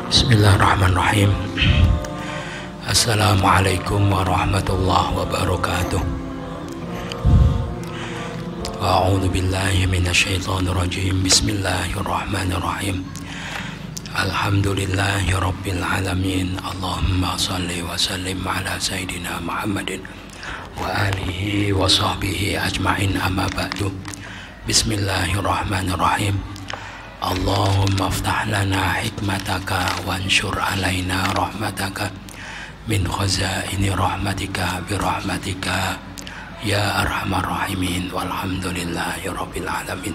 Bismillahirrahmanirrahim. Assalamualaikum warahmatullahi wabarakatuh. A'udzu billahi minasyaitonir rajim. Bismillahirrahmanirrahim. Alhamdulillahi rabbil alamin. Allahumma shalli wa sallim ala sayyidina Muhammadin wa alihi wa sahbihi ajma'in, amma ba'du. Bismillahirrahmanirrahim. Allahumma aftah lana hikmataka wansyur alaina rahmataka min khazaini rahmatika birahmatika ya arhamar rahimin walhamdulillahi rabbil alamin.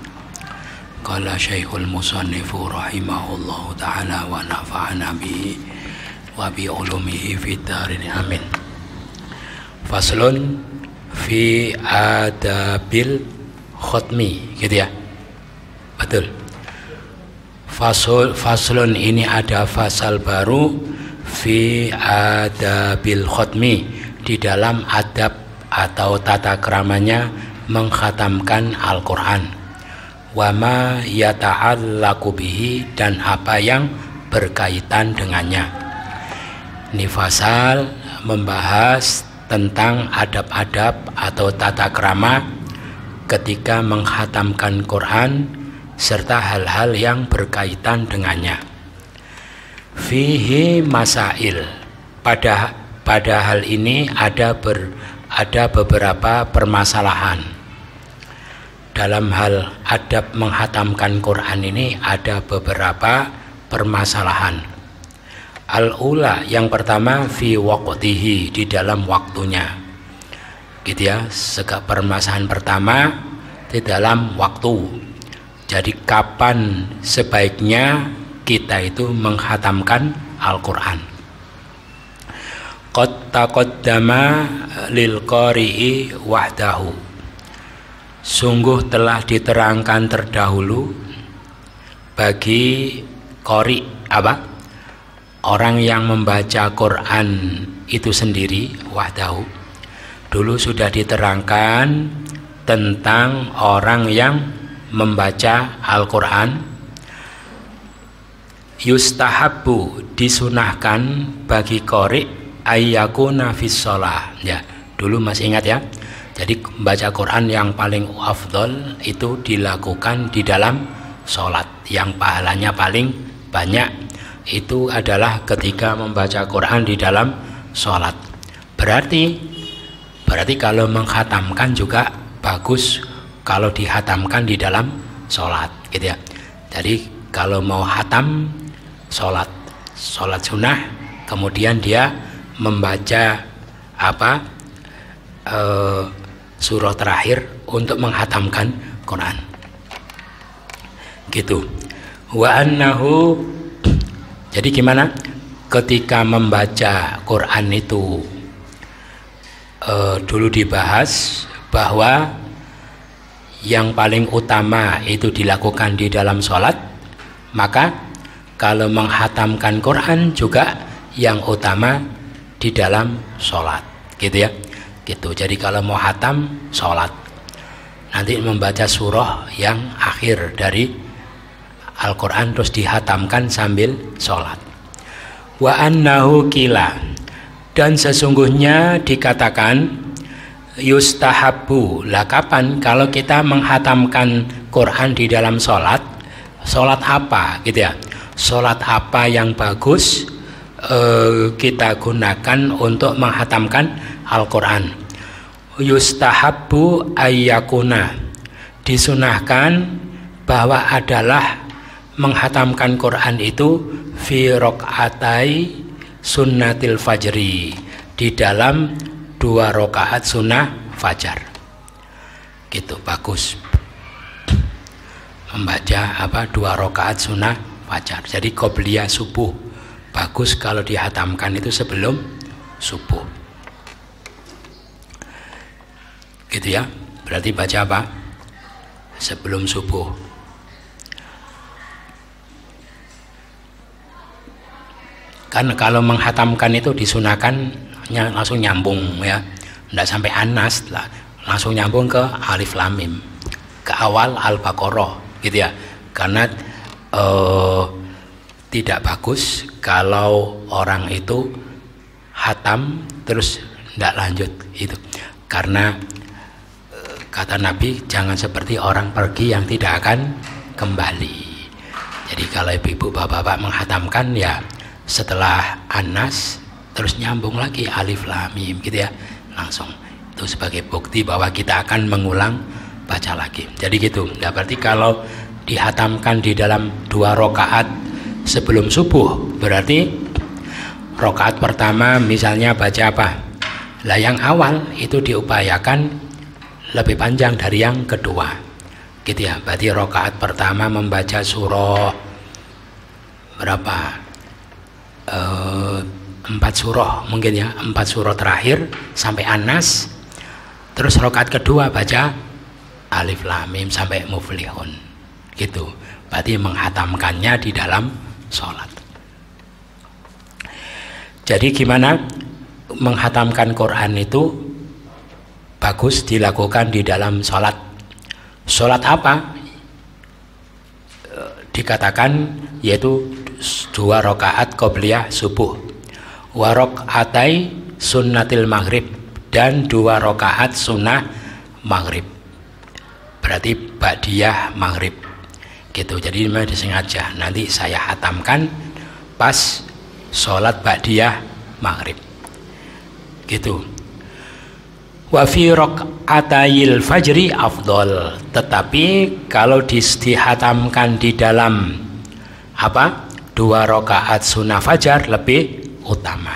Qala Syekhul Musannifu rahimahullahu ta'ala wa nafa'ana bihi wa bi ulumihi fid dharin amin. Faslun fi adabil khutmi, gitu ya. Betul. Faslun ini ada fasal baru fi adabil khutmi, di dalam adab atau tata keramanya mengkhatamkan Al-Quran. Wa ma yata'allaqu bihi, dan apa yang berkaitan dengannya. Ini fasal membahas tentang adab-adab atau tata krama ketika mengkhatamkan Quran serta hal-hal yang berkaitan dengannya. Fihi masail, pada hal ini ada beberapa permasalahan. Dalam hal adab menghatamkan Quran ini ada beberapa permasalahan. Al-ula, yang pertama, fi waqtihi, di dalam waktunya, gitu ya. Permasalahan pertama di dalam waktu. Jadi kapan sebaiknya kita itu menghatamkan Al-Quran? Qad taqaddama lil qari'i wahdahu, sungguh telah diterangkan terdahulu bagi qari, apa? Orang yang membaca Quran itu sendiri, wahdahu. Dulu sudah diterangkan tentang orang yang membaca Al-Quran. Yustahabbu, disunahkan bagi qari ayyakuna fis shalah, ya. Dulu masih ingat ya. Jadi membaca Quran yang paling afdol itu dilakukan di dalam sholat, yang pahalanya paling banyak itu adalah ketika membaca Quran di dalam sholat. Berarti kalau menghatamkan juga bagus kalau dihatamkan di dalam sholat, gitu ya. Jadi kalau mau hatam sholat sunnah, kemudian dia membaca surah terakhir untuk menghatamkan Quran, gitu. Wa annahu, jadi gimana ketika membaca Quran itu, dulu dibahas bahwa yang paling utama itu dilakukan di dalam sholat, maka kalau menghatamkan Quran juga yang utama di dalam sholat, gitu ya, gitu. Jadi kalau mau hatam sholat, nanti membaca surah yang akhir dari Al-Quran terus dihatamkan sambil sholat. Wa annahu qila, dan sesungguhnya dikatakan yustahabbu, lah kapan kalau kita menghatamkan Quran di dalam sholat apa, gitu ya. Sholat apa yang bagus kita gunakan untuk menghatamkan Al-Quran? Yustahabbu ayyakuna, disunahkan bahwa adalah menghatamkan Quran itu fi rok'atai sunnatil fajri, di dalam 2 rakaat sunnah fajar, gitu. Bagus membaca 2 rakaat sunnah fajar. Jadi qobliyah subuh bagus kalau dihatamkan itu sebelum subuh, gitu ya. Berarti baca apa? Sebelum subuh. Kan kalau menghatamkan itu disunahkan langsung nyambung, ya, tidak sampai Anas lah, langsung nyambung ke Alif Lam Mim, ke awal Al-Baqarah, gitu ya. Karena tidak bagus kalau orang itu hatam terus tidak lanjut itu, karena kata Nabi jangan seperti orang pergi yang tidak akan kembali. Jadi kalau ibu-ibu bapak-bapak menghatamkan ya setelah An-Nas terus nyambung lagi Alif Lam Mim gitu ya, langsung itu sebagai bukti bahwa kita akan mengulang baca lagi. Jadi gitu ya, berarti kalau dihatamkan di dalam 2 rakaat sebelum subuh berarti rakaat pertama misalnya baca apa, lah yang awal itu diupayakan lebih panjang dari yang kedua gitu ya. Berarti rakaat pertama membaca surah berapa, 4 surah mungkin ya, 4 surah terakhir sampai An-Nas, terus rakaat kedua baca Alif Lam Mim sampai Muflihun gitu. Berarti menghatamkannya di dalam sholat. Jadi gimana menghatamkan Quran itu bagus dilakukan di dalam sholat. Sholat apa? Dikatakan yaitu 2 rakaat qobliyah subuh, wa rakaatai sunnatil maghrib, dan 2 rakaat sunnah maghrib. Berarti ba'diyah maghrib gitu. Jadi memang disengaja nanti saya hatamkan pas sholat ba'diyah maghrib gitu. Wa fi rak'atayil fajri afdol, tetapi kalau dihatamkan di dalam apa 2 rakaat sunnah fajar lebih utama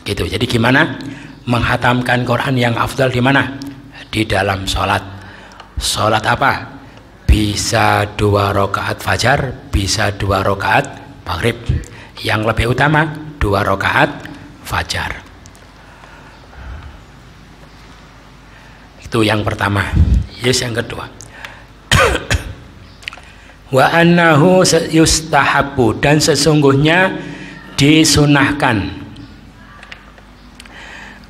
gitu. Jadi gimana menghatamkan Quran yang afdal di mana? Di dalam sholat. Sholat apa? Bisa 2 rakaat fajar, bisa 2 rakaat maghrib. Yang lebih utama 2 rakaat fajar. Itu yang pertama. Yes, yang kedua. Wa annahu yustahabbu, dan sesungguhnya disunahkan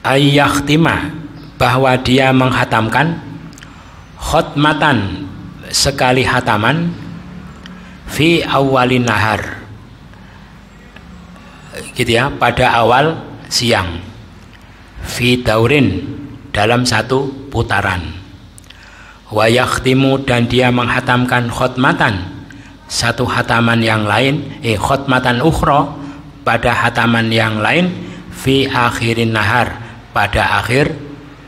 ayyakhtima, bahwa dia menghatamkan khotmatan, sekali hataman, fi awalin nahar gitu ya, pada awal siang, fi daurin, dalam 1 putaran, wa yakhtimu, dan dia menghatamkan khotmatan, 1 hataman yang lain, khotmatan ukhra, pada hataman yang lain, fi akhirin nahar, pada akhir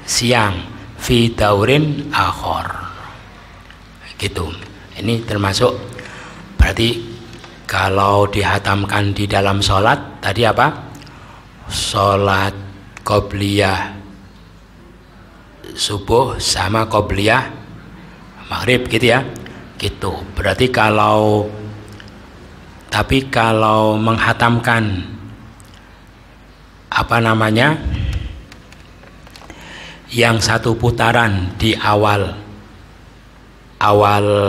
siang, fi daurin akhor gitu. Ini termasuk berarti kalau dihatamkan di dalam sholat tadi apa, sholat qobliyah subuh sama qobliyah maghrib gitu ya gitu. Berarti kalau menghatamkan apa namanya yang 1 putaran di awal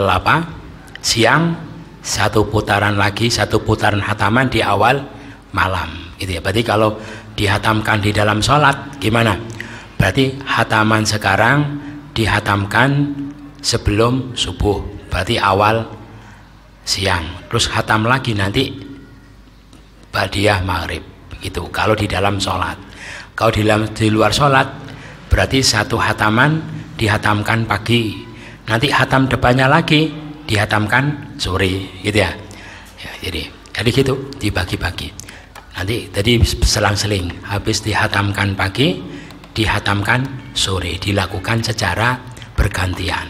apa siang, 1 putaran lagi, 1 putaran hataman di awal malam gitu ya. Berarti kalau dihatamkan di dalam sholat gimana? Berarti hataman sekarang dihatamkan sebelum subuh, berarti awal siang, terus hatam lagi nanti ba'diyah maghrib gitu. Kalau di dalam sholat. Kalau di luar sholat berarti 1 hataman dihatamkan pagi, nanti hatam depannya lagi dihatamkan sore gitu ya. Jadi gitu dibagi-bagi. Nanti tadi selang-seling, habis dihatamkan pagi dihatamkan sore, dilakukan secara bergantian.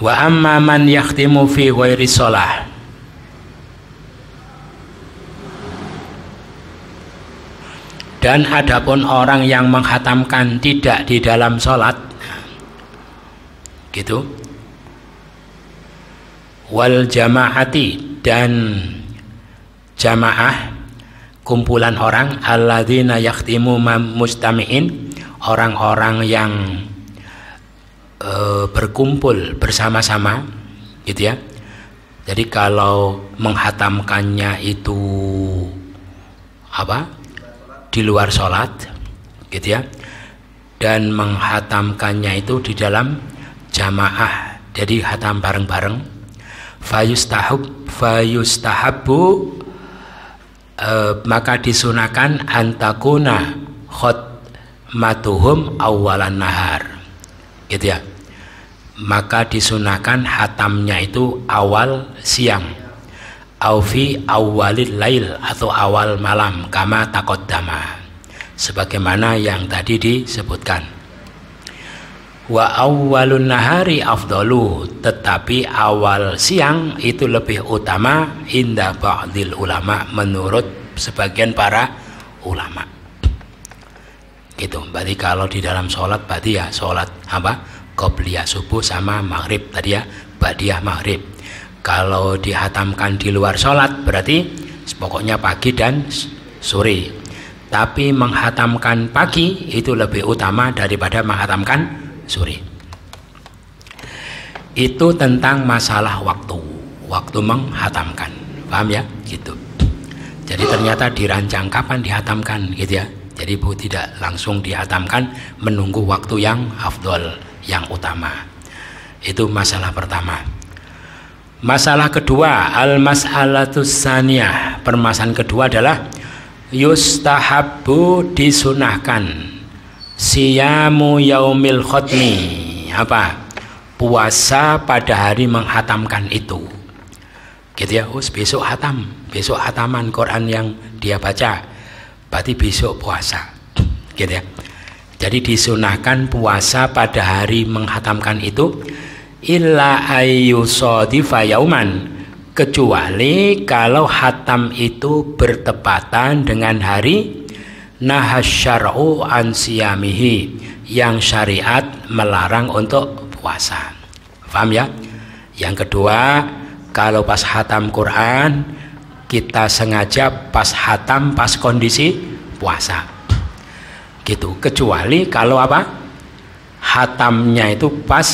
Wa amma man yakhtimu fi ghairi shalah, dan adapun orang yang menghatamkan tidak di dalam sholat gitu, wal jamaati, dan jamaah kumpulan orang, alladzina yakhtimu mustami'in, orang-orang yang berkumpul bersama-sama gitu ya. Jadi kalau menghatamkannya itu apa di luar sholat gitu ya, dan menghatamkannya itu di dalam jamaah, jadi hatam bareng-bareng fayustahabbu maka disunahkan antakuna khutmatuhum awalan nahar, gitu ya. Maka disunahkan hatamnya itu awal siang, aufi awalil lail atau awal malam, kama taqaddama, sebagaimana yang tadi disebutkan. Wa awwalun nahari afdalu, tetapi awal siang itu lebih utama inda ba'dil ulama, menurut sebagian para ulama. Gitu. Berarti kalau di dalam sholat berarti ya sholat apa? Qobliyah subuh sama maghrib tadi ya, ba'diyah maghrib. Kalau dihatamkan di luar sholat berarti pokoknya pagi dan sore. Tapi menghatamkan pagi itu lebih utama daripada menghatamkan sore. Itu tentang masalah waktu menghatamkan, paham ya? Gitu. Jadi ternyata dirancang kapan dihatamkan, gitu ya. Jadi tidak langsung dihatamkan, menunggu waktu yang afdol, yang utama. Itu masalah pertama. Masalah kedua, al-mas'alatus tsaniyah. Permasalahan kedua adalah yustahabbu, disunahkan, siyamu yaumil khotmi, apa? Puasa pada hari menghatamkan itu. Gitu ya, besok hatam, besok hataman Quran yang dia baca, berarti besok puasa. Gitu ya. Jadi disunahkan puasa pada hari menghatamkan itu, illa ayyusadifa yauman, kecuali kalau hatam itu bertepatan dengan hari nahasyar'u an siyamihi, yang syariat melarang untuk puasa. Paham ya? Yang kedua, kalau pas hatam Quran kita sengaja pas hatam pas kondisi puasa, gitu. Kecuali kalau apa? Hatamnya itu pas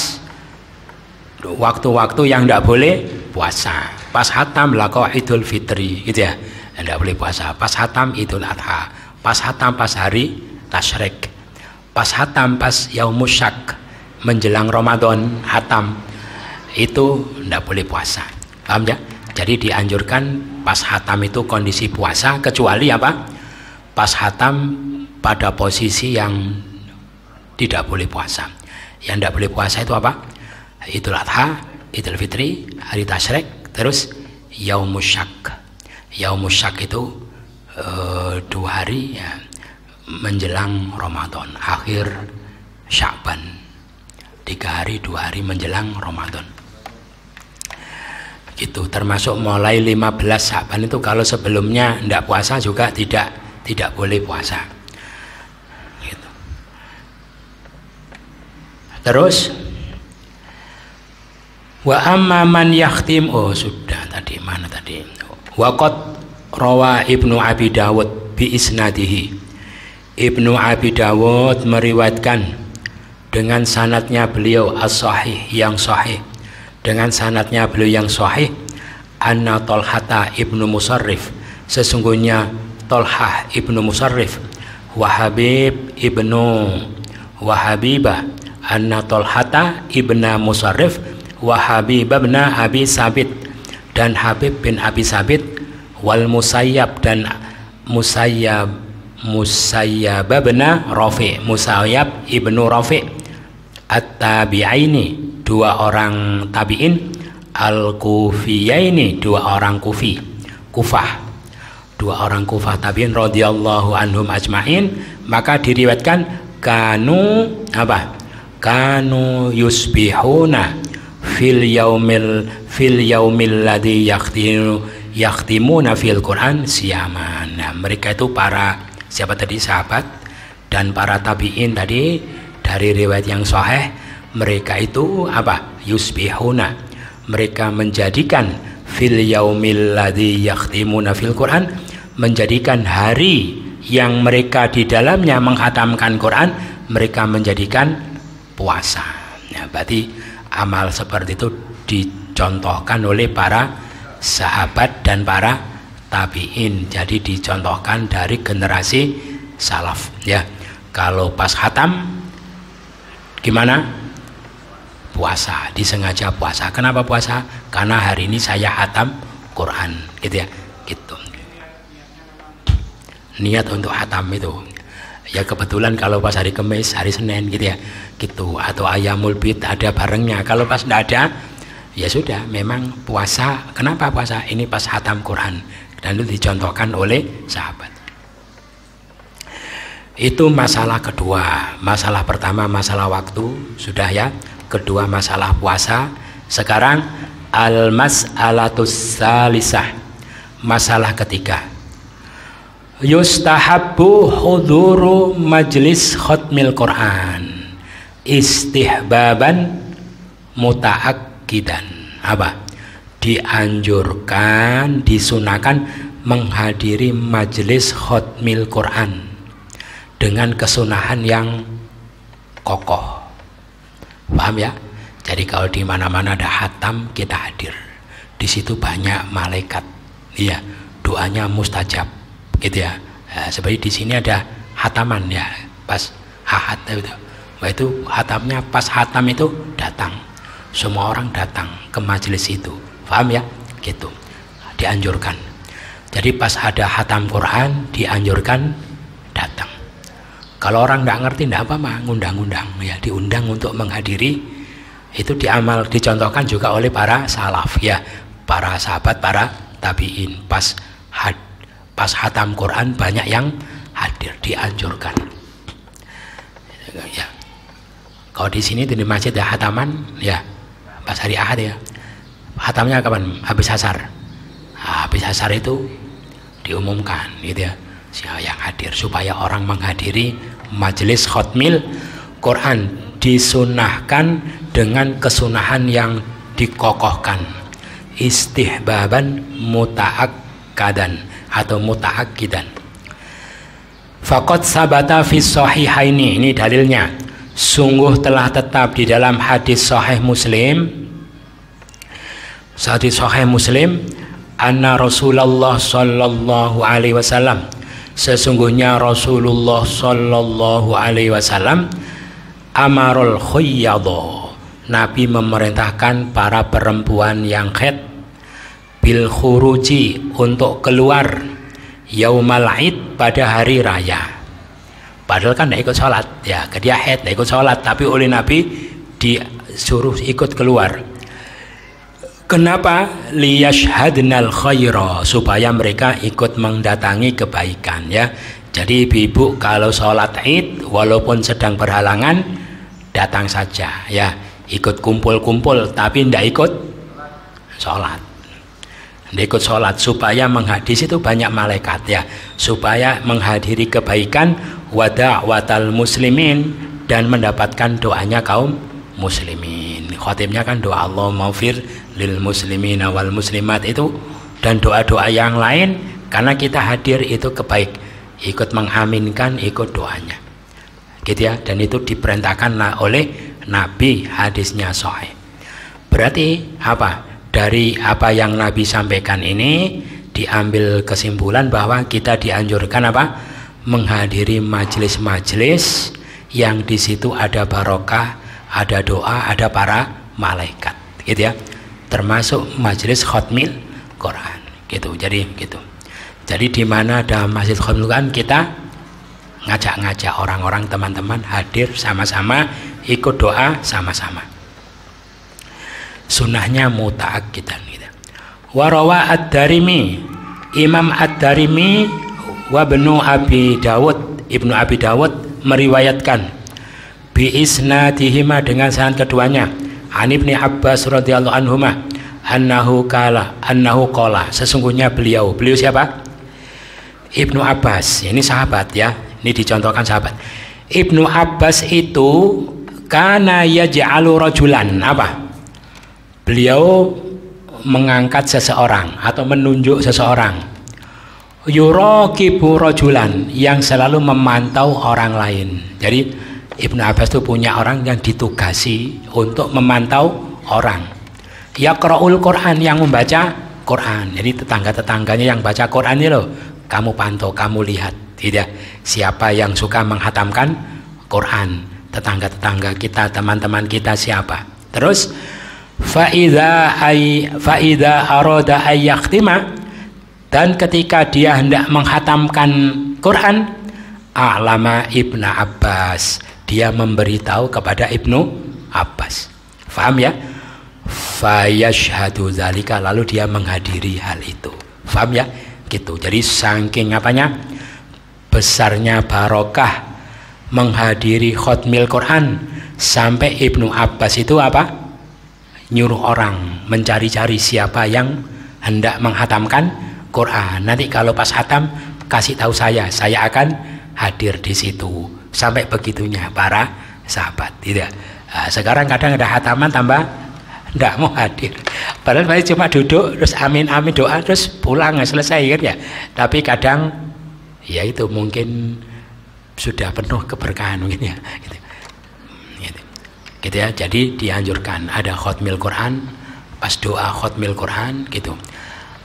waktu-waktu yang tidak boleh puasa. Pas hatam laqo Idul Fitri, gitu ya, tidak boleh puasa. Pas hatam Idul Adha, pas hatam pas hari tasyrik, pas hatam pas yaumus syak, menjelang Ramadan hatam, itu tidak boleh puasa. Paham ya? Jadi dianjurkan pas hatam itu kondisi puasa, kecuali apa? Pas hatam pada posisi yang tidak boleh puasa. Yang tidak boleh puasa itu apa? Idul Adha, Idul Fitri, hari tasyrik, terus yaumus syak. Yaumus syak itu 2 hari ya, menjelang Ramadan, akhir Sya'ban, 3 hari 2 hari menjelang Ramadan, gitu. Termasuk mulai 15 Sya'ban itu, kalau sebelumnya tidak puasa juga tidak boleh puasa, gitu. Terus wa amma man yakhtim, oh sudah tadi, mana tadi? Waqad rawa Ibnu Abi Dawud bi isnadihi, Ibnu Abi Dawud meriwayatkan dengan sanadnya beliau as-sahih, yang sahih, dengan sanadnya beliau yang sahih, anna Tolhata ibnu Musarrif, sesungguhnya Tolhah ibnu Musarrif, Wahabib ibnu Wahabibah, anna Tolhata ibnu Musarrif, Wahabib ibn Abi Sabit, dan Habib bin Abi Sabit, wal Musayyab, dan Musayyab ibn Rafi, Musayyab ibnu Rafi, at-tabi'aini, 2 orang tabi'in, al-kufiyaini, 2 orang Kufah, 2 orang Kufah tabi'in radhiyallahu anhum ajma'in. Maka diriwayatkan kanu apa? Kanu yusbihuna fil yaumil ladzi yakhtimuna fil Quran siyaman. Nah, mereka itu para siapa tadi? Sahabat dan para tabi'in tadi, dari riwayat yang sahih, mereka itu apa? Yusbihuna, mereka menjadikan fil yaumil ladzi yakhtimuna fil Quran, menjadikan hari yang mereka di dalamnya menghatamkan Quran, mereka menjadikan puasa. Nah, berarti amal seperti itu dicontohkan oleh para sahabat dan para tabi'in. Jadi dicontohkan dari generasi salaf ya. Kalau pas khatam gimana? puasa, disengaja puasa. Kenapa puasa? Karena hari ini saya hatam Quran, gitu ya, gitu. Niat untuk hatam itu. Ya kebetulan kalau pas hari Kamis, hari Senin gitu ya, gitu. Atau Ayamul Bid ada barengnya. Kalau pas tidak ada, ya sudah, memang puasa. Kenapa puasa? Ini pas hatam Quran. Dan itu dicontohkan oleh sahabat. Itu masalah kedua. Masalah pertama masalah waktu, sudah ya. Kedua masalah puasa. Sekarang al-mas'alatus salisah, masalah ketiga. Yustahabbu huduru majlis khatmil Quran istihbaban muta'akkidan. Apa? Dianjurkan, disunahkan menghadiri majlis khatmil Quran dengan kesunahan yang kokoh. Paham ya? Jadi kalau di mana-mana ada hatam, kita hadir. Di situ banyak malaikat. Iya, doanya mustajab, gitu ya. Nah, seperti di sini ada hataman ya, pas hahat itu. Wah, itu hatamnya pas hatam itu datang. Semua orang datang ke majelis itu. Paham ya? Gitu. Dianjurkan. Jadi pas ada hatam Quran dianjurkan datang. Kalau orang tidak ngerti tidak apa-apa, ngundang-undang ya, diundang untuk menghadiri. Itu dicontohkan juga oleh para salaf ya, para sahabat, para tabiin. Pas hatam Quran banyak yang hadir, dianjurkan. Ya. Kalau di sini di masjid ya hataman ya, pas hari Ahad ya. Hatamnya kapan? Habis asar. Nah, habis asar itu diumumkan gitu ya, siapa yang hadir, supaya orang menghadiri majelis khatmil Quran disunahkan dengan kesunahan yang dikokohkan, istihbaban muta'akkadan atau muta'akkidan. Faqad sabata fi sahihaini, ini dalilnya, sungguh telah tetap di dalam hadis sahih Muslim, anna Rasulullah sallallahu alaihi wasallam, sesungguhnya Rasulullah sallallahu alaihi wasallam, amarul khuyyadha, Nabi memerintahkan para perempuan yang haid, bil khuruji, untuk keluar, yaumal id, pada hari raya. Padahal kan tidak ikut sholat ya, dia haid tidak ikut sholat, tapi oleh Nabi disuruh ikut keluar. Kenapa? Liyashhadnal khaira, supaya mereka ikut mendatangi kebaikan ya. Jadi ibu-ibu kalau sholat id walaupun sedang berhalangan, datang saja ya, ikut kumpul-kumpul tapi tidak ikut sholat. Tidak ikut sholat supaya menghadiri, itu banyak malaikat ya, supaya menghadiri kebaikan, wada'watal muslimin, dan mendapatkan doanya kaum muslimin. Khotimnya kan doa Allahumma maghfir lil muslimin wal muslimat itu, dan doa-doa yang lain, karena kita hadir itu kebaik, ikut mengaminkan, ikut doanya gitu ya. Dan itu diperintahkan oleh Nabi, hadisnya sahih. Berarti apa? Dari apa yang Nabi sampaikan ini diambil kesimpulan bahwa kita dianjurkan apa? Menghadiri majelis-majelis yang di situ ada barokah, ada doa, ada para malaikat gitu ya, termasuk majelis khatmil Quran gitu. Jadi gitu. Jadi di mana ada masjid khatmil Quran, kita ngajak-ngajak orang-orang, teman-teman hadir sama-sama, ikut doa sama-sama. Sunnahnya muta'akkidan gitu. Warawa ad-Darimi, Imam ad-Darimi wa Ibnu Abi Dawud meriwayatkan bi isnadihima, dengan sanad keduanya, an Ibni Abbas radhiyallahu anhuma, annahu qala, sesungguhnya beliau siapa? Ibnu Abbas, ini sahabat ya, ini dicontohkan sahabat. Ibnu Abbas itu kana yaj'alu rajulan, apa? Beliau mengangkat seseorang atau menunjuk seseorang, yuraqibu rajulan, yang selalu memantau orang lain. Jadi Ibnu Abbas itu punya orang yang ditugasi untuk memantau orang. Yaqra'ul Quran, yang membaca Quran. Jadi tetangga-tetangganya yang baca Quran ini loh, kamu pantau, kamu lihat tidak siapa yang suka menghatamkan Quran. Tetangga-tetangga kita, teman-teman kita siapa? Terus faida aroda ayyaktima, dan ketika dia hendak menghatamkan Quran, a'lama Ibnu Abbas, dia memberitahu kepada Ibnu Abbas. Faham ya? Fayashhadu dzalika, lalu dia menghadiri hal itu. Faham ya? Gitu. Jadi saking apanya? Besarnya barokah menghadiri khatmil Quran, sampai Ibnu Abbas itu apa? Nyuruh orang mencari-cari siapa yang hendak menghatamkan Quran. Nanti kalau pas hatam kasih tahu saya akan hadir di situ. Sampai begitunya para sahabat. Tidak. Nah, sekarang kadang ada hataman tambah tidak mau hadir. Padahal saya cuma duduk terus amin doa terus pulang selesai kan ya. Tapi kadang ya itu mungkin sudah penuh keberkahan mungkin ya. Gitu ya. Jadi dianjurkan ada khatmil Quran, pas doa khatmil Quran gitu.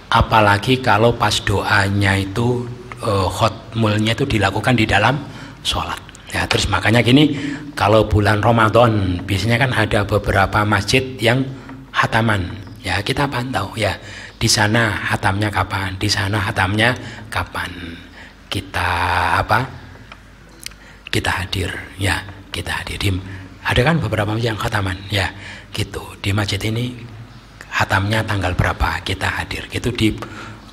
Apalagi kalau pas doanya itu khatmulnya itu dilakukan di dalam sholat. Ya, terus makanya gini, kalau bulan Ramadan biasanya kan ada beberapa masjid yang hataman. Ya, kita pantau ya. Di sana hatamnya kapan, di sana hatamnya kapan. Kita kita hadir ya, kita hadir. Ada kan beberapa yang khataman ya, gitu. Di masjid ini hatamnya tanggal berapa, kita hadir. Gitu. Di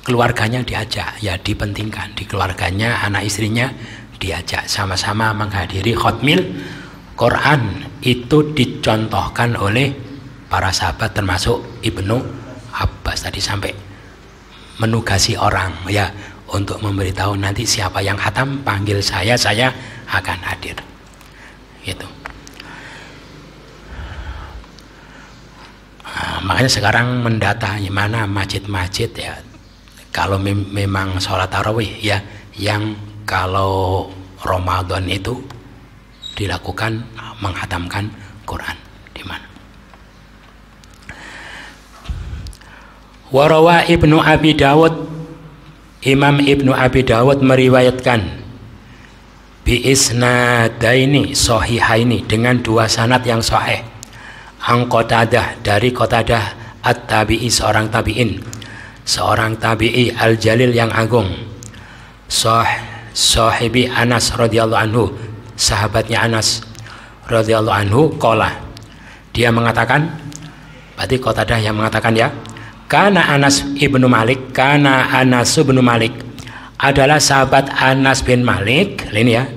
keluarganya diajak ya, dipentingkan. Di keluarganya, anak istrinya diajak sama-sama menghadiri khatmil Quran. Itu dicontohkan oleh para sahabat termasuk Ibnu Abbas tadi, sampai menugasi orang ya untuk memberitahu nanti siapa yang khatam panggil saya akan hadir. Gitu. Makanya sekarang mendatangi mana masjid-masjid ya, kalau memang sholat tarawih ya, yang kalau Ramadan itu dilakukan menghatamkan Quran di mana. Warawa Ibnu Abi Dawud, Imam Ibnu Abi Dawud meriwayatkan bi isnadaini sahihaini, dengan dua sanad yang sahih. An Qatadah, dari Qatadah at-tabi'i, seorang tabi'in, seorang tabi'i al-jalil yang agung, sahibi Anas radhiyallahu anhu, sahabatnya Anas radhiyallahu anhu, qala, dia mengatakan, berarti Qatadah yang mengatakan ya, kana Anas ibnu Malik, kana Anas ibnu Malik adalah sahabat Anas bin Malik ini ya,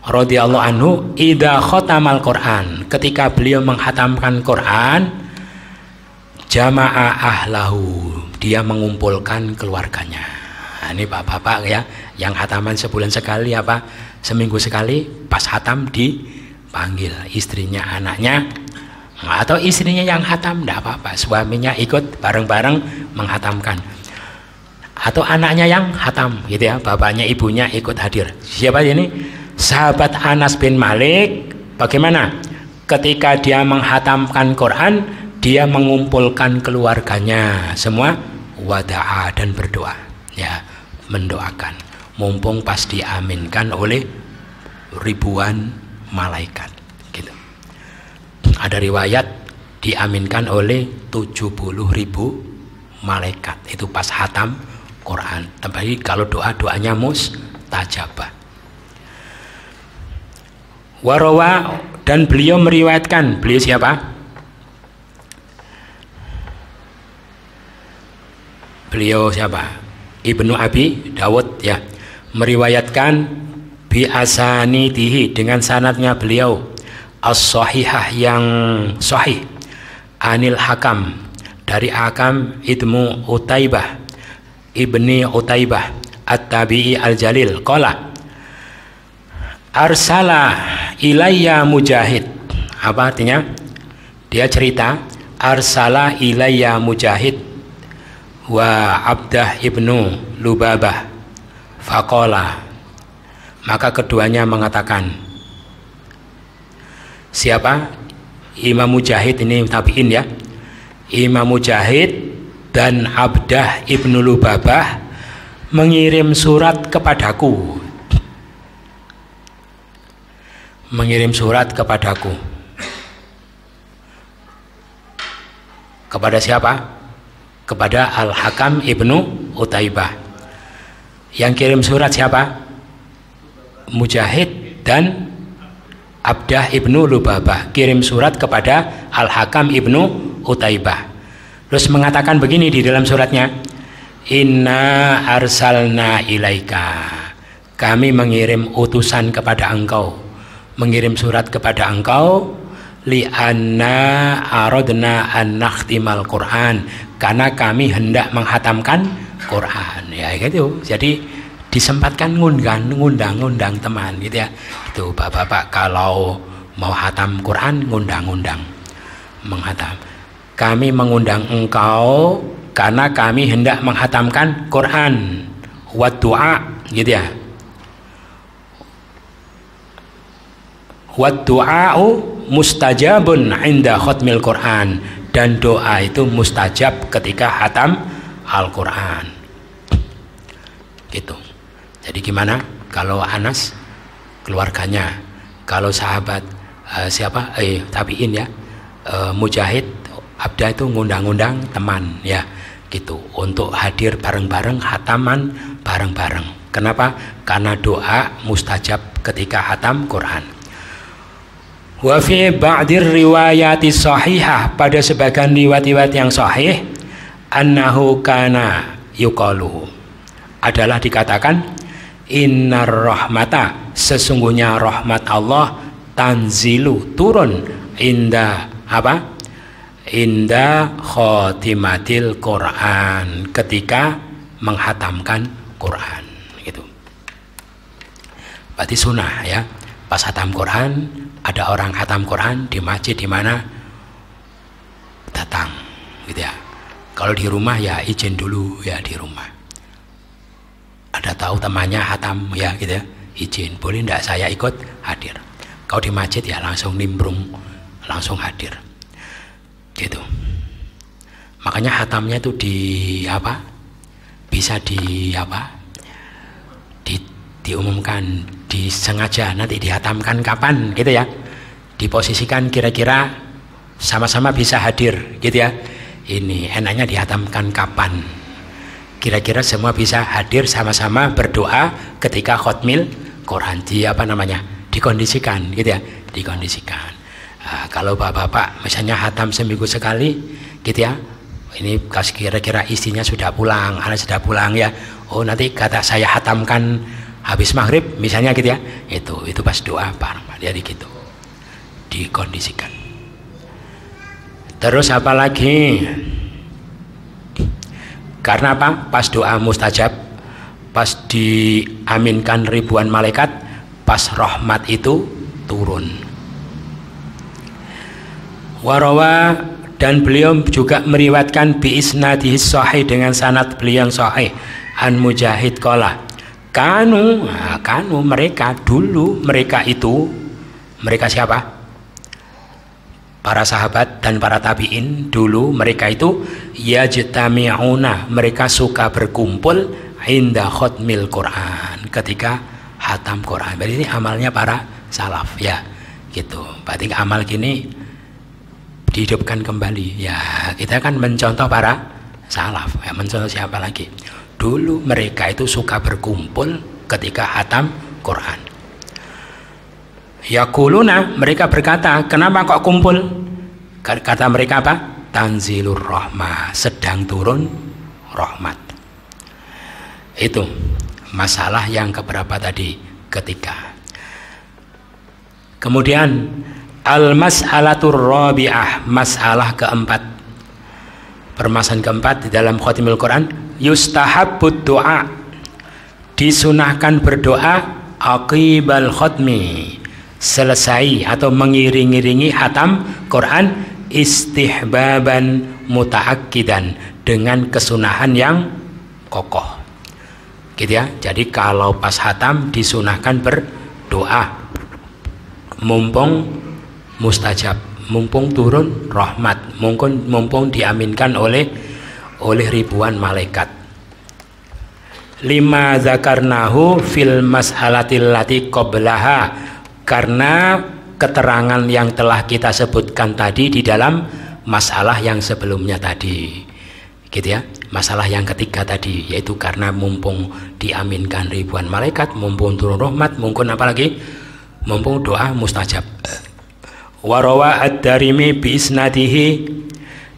radhiyallahu anhu, idza khatamal Quran, ketika beliau menghatamkan Quran, jama'a ahlahu, dia mengumpulkan keluarganya. Nah, ini bapak-bapak ya, yang hataman sebulan sekali apa seminggu sekali, pas hatam dipanggil istrinya, anaknya, atau istrinya yang hatam tidak apa-apa, suaminya ikut bareng-bareng menghatamkan, atau anaknya yang hatam gitu ya, bapaknya ibunya ikut hadir. Siapa ini? Sahabat Anas bin Malik. Bagaimana? Ketika dia menghatamkan Quran, dia mengumpulkan keluarganya semua, wada'a, dan berdoa ya, mendoakan, mumpung pas diaminkan oleh ribuan malaikat gitu. Ada riwayat diaminkan oleh 70.000 malaikat itu pas hatam Quran. Tapi kalau doanya mustajabah. Warawa, dan beliau meriwayatkan, beliau siapa? Beliau siapa? Ibnu Abi Dawud ya, meriwayatkan bi asanidihi, dengan sanadnya beliau, as-sahihah, yang sahih, anil Hakam, dari Hakam ibnu Utaibah, ibni Utaibah at-tabi'i al-jalil, qala arsala ilayya Mujahid. Apa artinya? Dia cerita, arsala ilayya Mujahid wa Abdah ibnu Lubabah faqala, maka keduanya mengatakan, siapa? Imam Mujahid, ini tabi'in ya, Imam Mujahid dan Abdah ibnu Lubabah mengirim surat kepadaku, mengirim surat kepadaku. Kepada siapa? Kepada Al-Hakam ibnu Utaibah. Yang kirim surat siapa? Mujahid dan Abdah ibnu Lubabah kirim surat kepada Al-Hakam ibnu Utaibah. Terus mengatakan begini di dalam suratnya, Inna arsalna ilaika, kami mengirim utusan kepada engkau, mengirim surat kepada engkau, li'anna aradna an nakhtimal Quran, karena kami hendak menghatamkan Quran. Ya gitu. Jadi disempatkan ngundang teman gitu ya. Itu bapak-bapak kalau mau hatam Quran ngundang menghatam. Kami mengundang engkau karena kami hendak menghatamkan Quran. Wa du'a gitu ya. Wa du'a'u mustajabun 'inda khatmil Quran, dan doa itu mustajab ketika hatam Al-Quran. Gitu. Jadi gimana kalau Anas keluarganya, kalau sahabat tabiin ya, Mujahid, Abdah itu ngundang teman ya gitu untuk hadir bareng-bareng, hataman bareng-bareng. Kenapa? Karena doa mustajab ketika hatam Quran. Wa fi ba'dir riwayati sahihah, pada sebagian riwayat yang sahih, annahu kana yuqalu, adalah dikatakan, innar rahmata, sesungguhnya rahmat Allah, tanzilu, turun, inda apa? Inda khotimatil Quran, ketika menghatamkan Quran gitu. Berarti sunnah ya, pas hatam Quran, ada orang hatam Quran di masjid di mana, datang gitu ya. Kalau di rumah ya izin dulu ya di rumah. Ada tahu temannya hatam ya gitu ya, izin, boleh enggak saya ikut hadir. Kalau di masjid ya langsung nimbrung, langsung hadir gitu. Makanya hatamnya itu di apa, bisa di apa, diumumkan, disengaja nanti dihatamkan kapan gitu ya, diposisikan kira-kira sama-sama bisa hadir gitu ya. Ini enaknya dihatamkan kapan, kira-kira semua bisa hadir sama-sama berdoa ketika khotmil Quran, di apa namanya, dikondisikan gitu ya, dikondisikan. Nah, kalau bapak-bapak misalnya hatam seminggu sekali gitu ya, ini kira-kira istrinya sudah pulang, anak sudah pulang ya, oh nanti kata saya hatamkan habis maghrib misalnya gitu ya, itu pas doa bareng, jadi gitu dikondisikan. Terus apa lagi? Karena apa? Pas doa mustajab, pas diaminkan ribuan malaikat, pas rahmat itu turun. Warawa, dan beliau juga meriwayatkan bi isnadihi sahih, dengan sanad beliau yang sahih, an Mujahid qala, kanu mereka dulu, mereka itu, mereka siapa? Para sahabat dan para tabi'in dulu, mereka itu yajtami'una, mereka suka berkumpul inda khotmil Quran, ketika hatam Quran. Berarti ini amalnya para salaf ya gitu. Berarti amal gini dihidupkan kembali ya, kita kan mencontoh para salaf ya, mencontoh siapa lagi? Dulu mereka itu suka berkumpul ketika hatam Quran. Yaquluna, mereka berkata, kenapa kok kumpul? Kata mereka apa? Tanzilur rahmah, sedang turun rahmat. Itu masalah yang keberapa tadi? Ketiga. Kemudian al-mas'alatur rabi'ah, masalah keempat, permasalahan keempat di dalam khotimul Quran, yustahabbud doa, disunahkan berdoa aqibal khotmi, selesai atau mengiring-iringi hatam Quran, istihbaban mutaakkidan, dengan kesunahan yang kokoh gitu ya. Jadi kalau pas hatam disunahkan berdoa, mumpung mustajab, mumpung turun rahmat, mumpung diaminkan oleh ribuan malaikat. Lima zakarnahu fil mas'alatil lati qablaha, karena keterangan yang telah kita sebutkan tadi di dalam masalah yang sebelumnya tadi, gitu ya. Masalah yang ketiga tadi, yaitu karena mumpung diaminkan ribuan malaikat, mumpung turun rahmat, mumpung apalagi, mumpung doa mustajab. Warawa ad-Darimi bi isnadihi,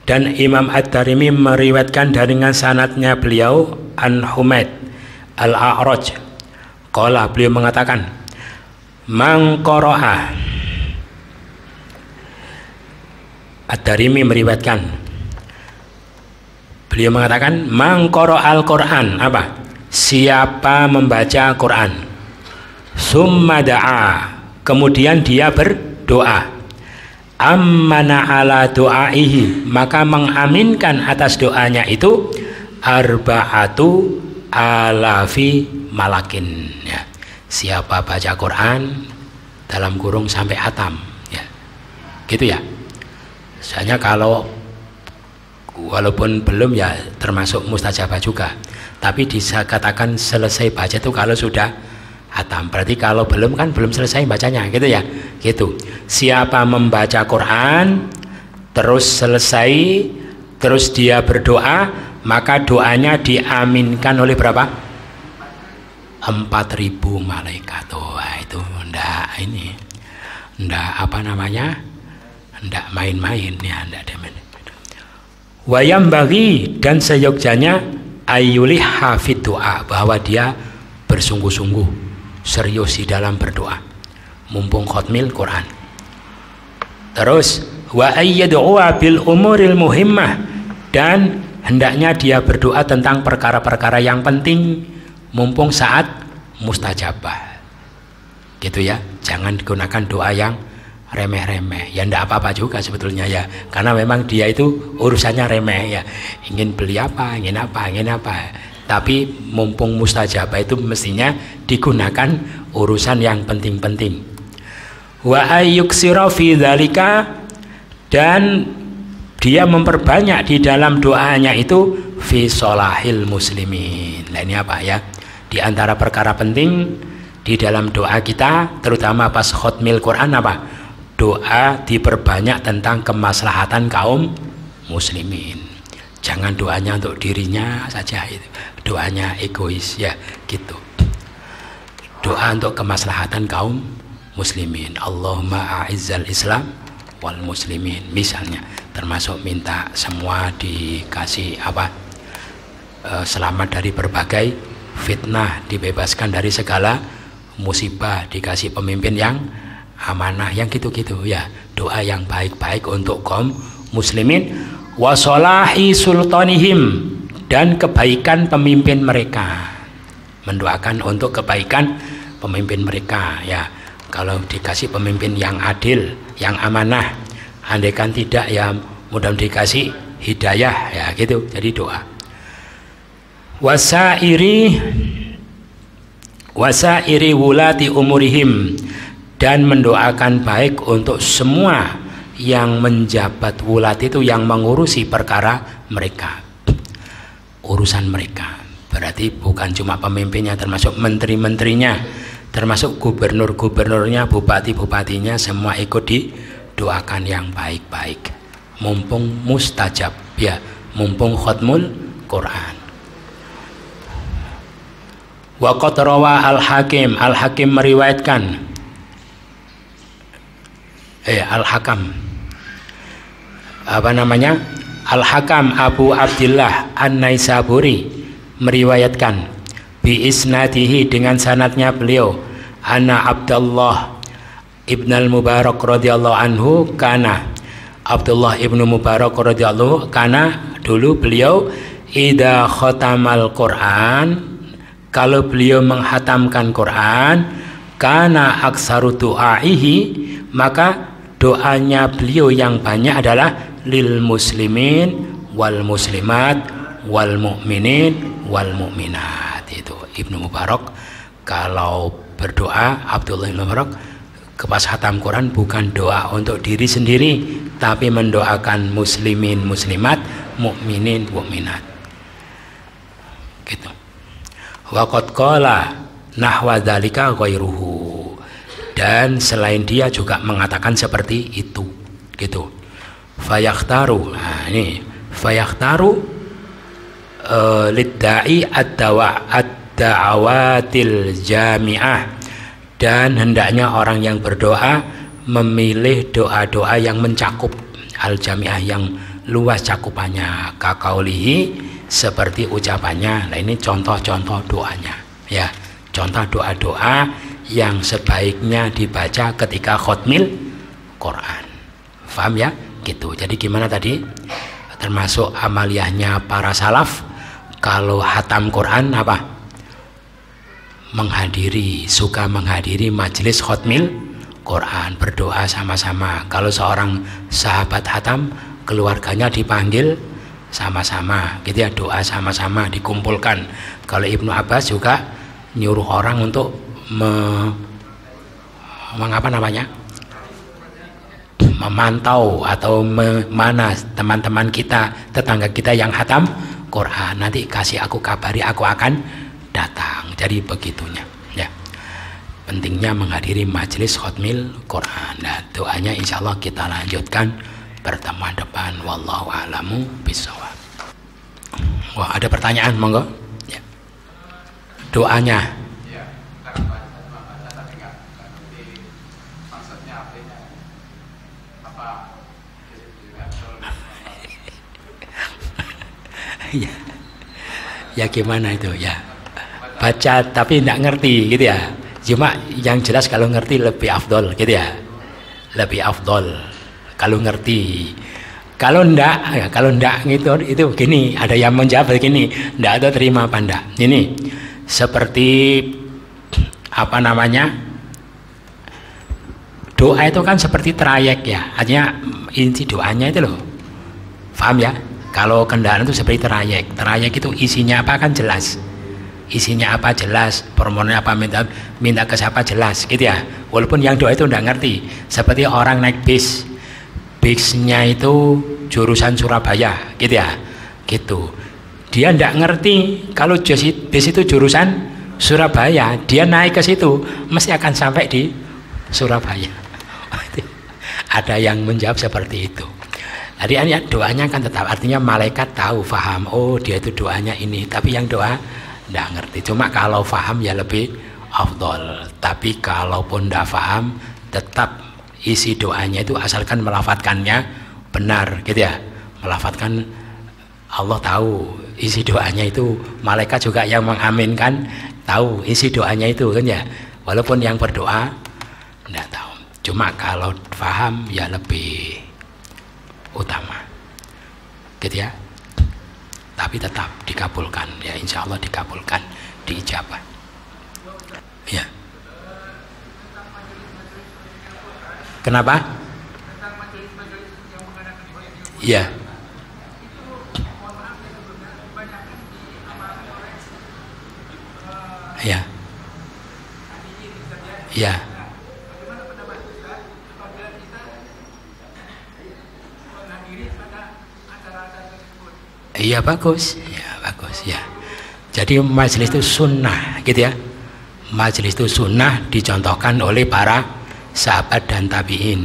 dan Imam ad-Darimi meriwayatkan dengan sanadnya beliau an Humaid al-A'raj, qala, beliau mengatakan, man qara'a, ad-Darimi meriwayatkan, beliau mengatakan, man qara'a al-Qur'an, apa? Siapa membaca Quran, summa da'a, kemudian dia berdoa, ammana ala doaihi, maka mengaminkan atas doanya itu arba'atu alafi malakin, ya. Siapa baca Quran dalam kurung sampai hatam, ya, gitu ya. Soalnya kalau walaupun belum, ya termasuk mustajabah juga, tapi dikatakan selesai baca itu kalau sudah hatam. Berarti kalau belum kan belum selesai bacanya, gitu ya. Gitu. Siapa membaca Quran terus selesai, terus dia berdoa, maka doanya diaminkan oleh berapa? 4.000 malaikat. Oh, itu ndak apa namanya? Ndak main-main ya, ndak demen. Wayam bagi, dan seyogjanya ayulih hafid doa, bahwa dia bersungguh-sungguh serius di dalam berdoa mumpung khotmil Quran. Terus wa ayyad'a bil umuril muhimmah, dan hendaknya dia berdoa tentang perkara-perkara yang penting mumpung saat mustajabah, gitu ya. Jangan digunakan doa yang remeh-remeh, ya ndak apa-apa juga sebetulnya ya, karena memang dia itu urusannya remeh ya, ingin beli apa, ingin apa, tapi mumpung mustajabah itu mestinya digunakan urusan yang penting-penting. Wa ayyuksira fi dzalika, dan dia memperbanyak di dalam doanya itu fi sholahil muslimin. Nah, ini apa ya? Di antara perkara penting di dalam doa kita, terutama pas khotmil Quran, apa? Doa diperbanyak tentang kemaslahatan kaum muslimin. Jangan doanya untuk dirinya saja, itu doanya egois ya, gitu. Doa untuk kemaslahatan kaum muslimin. Allahumma a'izzal Islam wal muslimin, misalnya, termasuk minta semua dikasih apa? Selamat dari berbagai fitnah, dibebaskan dari segala musibah, dikasih pemimpin yang amanah, yang gitu-gitu ya. Doa yang baik-baik untuk kaum muslimin. Wa sholahi sultanihim, dan kebaikan pemimpin mereka, mendoakan untuk kebaikan pemimpin mereka ya. Kalau dikasih pemimpin yang adil, yang amanah, andaikan tidak ya mudah dikasih hidayah ya, gitu. Jadi doa. Wasairi wulati umurihim, dan mendoakan baik untuk semua yang menjabat, wulat itu yang mengurusi perkara mereka, urusan mereka. Berarti bukan cuma pemimpinnya, termasuk menteri-menterinya, termasuk gubernur-gubernurnya, bupati-bupatinya, semua ikut didoakan yang baik-baik mumpung mustajab ya, mumpung khotmul Quran. Wa qad rawa al-Hakim, al-Hakim meriwayatkan, al-Hakam apa namanya, Al-Hakam Abu Abdillah An-Naisaburi meriwayatkan bi isnadihi, dengan sanadnya beliau, anna Abdullah ibn al-Mubarak radhiyallahu anhu, kana Abdullah ibnu Mubarak radhiyallahu, kana dulu beliau idza khatamal Quran, kalau beliau menghatamkan Quran, kana aksaru du'aihi, maka doanya beliau yang banyak adalah lil muslimin wal muslimat wal mu'minin wal mu'minat. Itu Ibnu Mubarak kalau berdoa, Abdullah bin Mubarak pas khatam Quran bukan doa untuk diri sendiri, tapi mendoakan muslimin muslimat, mukminin mukminat, gitu. Wa qad qala nahwa dzalika ghairuhu, dan selain dia juga mengatakan seperti itu, gitu. Fayakhtaru. Nah, ini fayakhtaru lidda'i ad-da'awatil jami'ah, dan hendaknya orang yang berdoa memilih doa-doa yang mencakup al-jami'ah, yang luas cakupannya, kakaulihi, seperti ucapannya. Nah, ini contoh-contoh doanya ya, contoh doa-doa yang sebaiknya dibaca ketika khotmil Quran. Paham ya? Gitu. Jadi gimana tadi? Termasuk amaliyahnya para salaf, kalau hatam Quran apa? Suka menghadiri majelis khotmil Quran, berdoa sama-sama. Kalau seorang sahabat hatam, keluarganya dipanggil sama-sama, gitu ya, doa sama-sama, dikumpulkan. Kalau Ibnu Abbas juga nyuruh orang untuk memantau atau mana teman-teman kita, tetangga kita yang hatam Quran, nanti kasih aku kabari, aku akan datang. Jadi begitunya ya, pentingnya menghadiri majelis khotmil Quran. Nah, doanya insya Allah kita lanjutkan pertemuan depan. Wallahu a'lamu bishawab. Wah, ada pertanyaan, monggo ya. Doanya ya gimana itu ya, baca tapi tidak ngerti gitu ya. Cuma yang jelas kalau ngerti lebih afdol gitu ya, lebih afdol kalau ngerti. Kalau ndak gitu, itu begini, ada yang menjawab begini, ndak ada terima apa ndak. Ini seperti apa namanya, doa itu kan seperti trayek ya, artinya inti doanya itu loh, paham ya? Kalau kendaraan itu seperti trayek, trayek itu isinya apa kan jelas, isinya apa jelas, permohonan apa, minta ke siapa jelas gitu ya. Walaupun yang doa itu ndak ngerti, seperti orang naik bis, bisnya itu jurusan Surabaya gitu ya, gitu, dia ndak ngerti kalau bis itu jurusan Surabaya, dia naik ke situ mesti akan sampai di Surabaya. Ada yang menjawab seperti itu. Jadi doanya kan tetap, artinya malaikat tahu, faham, oh dia itu doanya ini, tapi yang doa ndak ngerti. Cuma kalau faham ya lebih afdol, tapi kalaupun ndak faham tetap isi doanya itu asalkan melafatkannya benar gitu ya, melafatkan, Allah tahu isi doanya itu, malaikat juga yang mengaminkan tahu isi doanya itu kan ya, walaupun yang berdoa ndak tahu. Cuma kalau faham ya lebih utama gitu ya, tapi tetap dikabulkan ya, insya Allah dikabulkan, diijabah ya. Kenapa? Ya ya ya. Iya bagus ya. Jadi majelis itu sunnah gitu ya. Majelis itu sunnah dicontohkan oleh para sahabat dan tabiin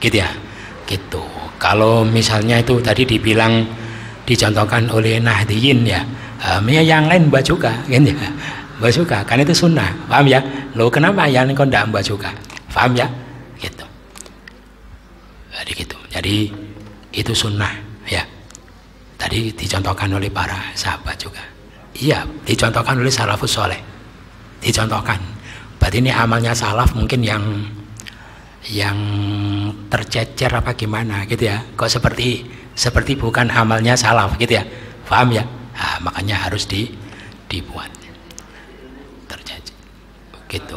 gitu ya. Gitu. Kalau misalnya itu tadi dibilang dicontohkan oleh Nahdiyin ya, yang lain mbak juga kan ya, mbak juga kan itu sunnah, paham ya? Loh kenapa yang kau tidak mbak juga, paham ya? Gitu. Jadi gitu. Jadi itu sunnah ya. Tadi dicontohkan oleh para sahabat juga. Iya, dicontohkan oleh salafus soleh. Dicontohkan. Berarti ini amalnya salaf mungkin yang tercecer apa gimana gitu ya. Kok seperti bukan amalnya salaf gitu ya. Paham ya? Nah, makanya harus dibuat. Tercecer. Gitu.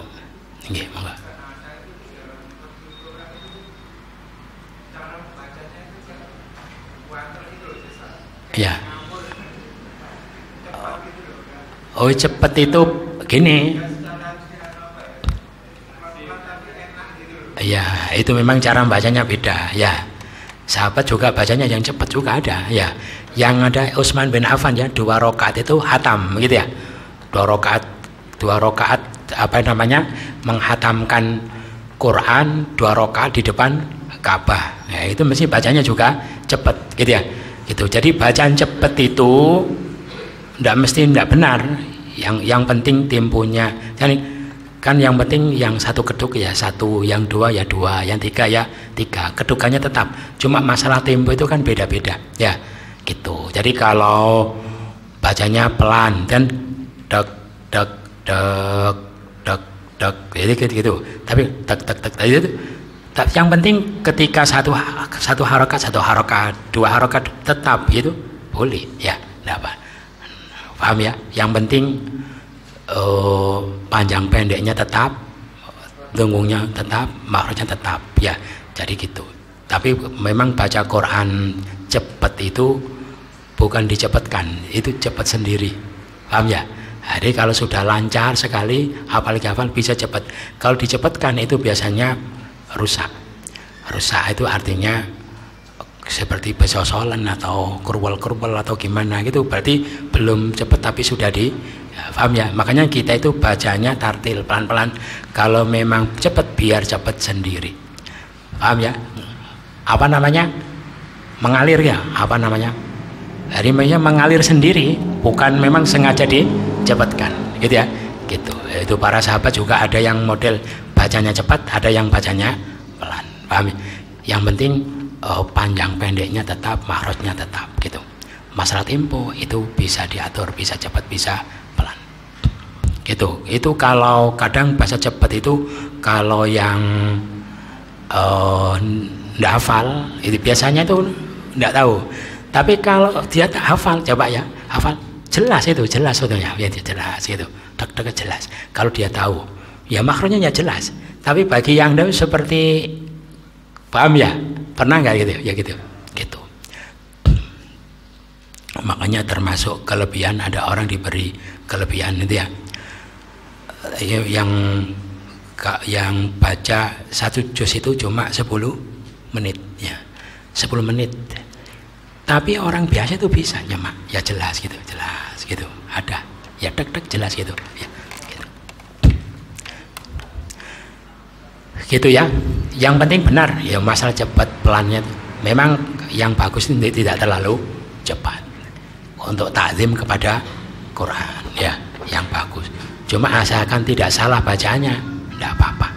Nggih, monggo. Ya. Oh cepet itu gini. Ya itu memang cara bacanya beda ya. Sahabat juga bacanya yang cepat juga ada ya. Yang ada Utsman bin Affan ya, 2 rakaat itu hatam gitu ya. 2 rakaat apa namanya, menghatamkan Quran 2 rakaat di depan Ka'bah ya, itu mesti bacanya juga cepat gitu ya gitu. Jadi bacaan cepat itu tidak benar, yang penting temponya kan yang penting yang satu keduk ya satu, yang dua ya dua, yang tiga ya tiga, kedukannya tetap, cuma masalah tempo itu kan beda-beda ya gitu. Jadi kalau bacanya pelan dan dek dek dek dek dek gitu, tapi tek tek tek itu, yang penting ketika satu harokat, dua harokat tetap gitu boleh ya, enggak apa, paham ya. Yang penting panjang pendeknya tetap, dengungnya tetap, makhrajnya tetap ya, jadi gitu. Tapi memang baca Quran cepat itu bukan dicepatkan, itu cepat sendiri, paham ya. Jadi kalau sudah lancar sekali hafal bisa cepat. Kalau dicepatkan itu biasanya rusak itu artinya seperti besosolan atau kurwal atau gimana gitu, berarti belum cepat tapi sudah di ya, paham ya. Makanya kita itu bacanya tartil, pelan-pelan. Kalau memang cepat biar cepat sendiri, paham ya. Apa namanya, mengalir ya, apa namanya, hari mengalir sendiri, bukan memang sengaja dicepatkan gitu ya gitu. Itu para sahabat juga ada yang model bacanya cepat, ada yang bacanya pelan, paham ya? Yang penting panjang pendeknya tetap, makhrajnya tetap gitu. Masalah tempo itu bisa diatur, bisa cepat bisa pelan gitu. Itu kalau kadang bahasa cepat itu kalau yang nggak hafal itu biasanya itu nggak tahu. Tapi kalau dia hafal, coba ya hafal, jelas itu, jelas sebetulnya ya, jelas gitu, dek jelas. Kalau dia tahu ya makronya ya jelas. Tapi bagi yang tahu seperti, paham ya, pernah nggak gitu ya gitu gitu. Makanya termasuk kelebihan, ada orang diberi kelebihan itu ya, yang baca satu juz itu cuma 10 menit ya, 10 menit. Tapi orang biasa itu bisa nyemak ya, jelas gitu ada ya, dek jelas gitu ya gitu ya. Yang penting benar ya, masalah cepat pelannya memang yang bagus ini tidak terlalu cepat untuk takzim kepada Quran ya, yang bagus. Cuma asalkan tidak salah bacanya, tidak apa-apa.